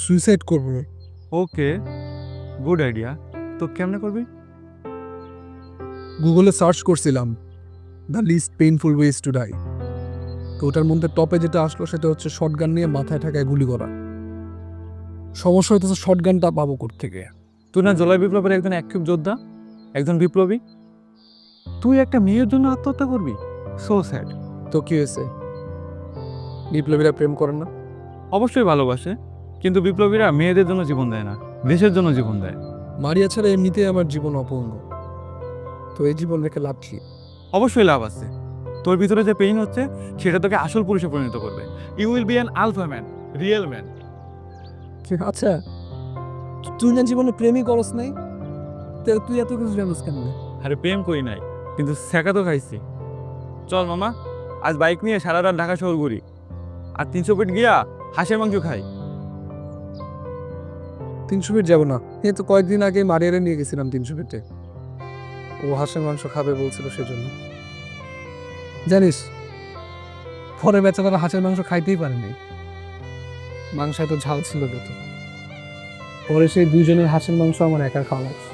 Suicide করবো। Okay, good idea. তো কেমনে করবি? গুগলে সার্চ করছিলাম the least painful ways to die, তো ওটার মধ্যে টপে যেটা আসলো সেটা হচ্ছে শটগান নিয়ে মাথায় ঠাকায় গুলি করা। সমস্যা হইতেছে শটগানটা পাবো কোত্থেকে? তুই না জুলাই বিপ্লবের একজন অ্যাক্টিভ যোদ্ধা, একজন বিপ্লবী, তুই একটা মেয়ের জন্য আত্মহত্যা করবি? So sad. তো কি হয়েছে, বিপ্লবীরা প্রেম করেন না? অবশ্যই ভালোবাসে, কিন্তু বিপ্লবীরা মেয়েদের জন্য জীবন দেয় না, দেশের জন্য জীবন দেয়। মারিয়া ছাড়া এমনিতেই আমার জীবন অপূর্ণ, তো এই জীবন রেখে লাভ কি? অবশ্যই লাভ আছে। তোর ভিতরে যে পেইন হচ্ছে সেটা তোকে আসল পুরুষে পরিণত করবে। You will be an alpha man, real man. আচ্ছা, তুই না জীবনে প্রেমই করস নাই, তাহলে তুই এত কিছু জানিস কেন? আরে প্রেম করি নাই, কিন্তু সেকা তো খাইছি। চল মামা, আজ বাইক নিয়ে সারা রাত ঢাকা শহর ঘুরি, আর 300 ফিট গিয়া হাঁসের মাংস খাই। 300 ফিট যাবো না, এই তো কয়েকদিন আগে মারিয়ারে নিয়ে গেছিলাম 300 ফিটে, ও হাঁসের মাংস খাবে বলছিল সেজন্য। জানিস, পরে বেচারা হাঁসের মাংস খাইতেই পারেনি, মাংস এত ঝাল ছিল তো। পরে সেই দুইজনের হাঁসের মাংস আমার একা খাওয়া লাগছে।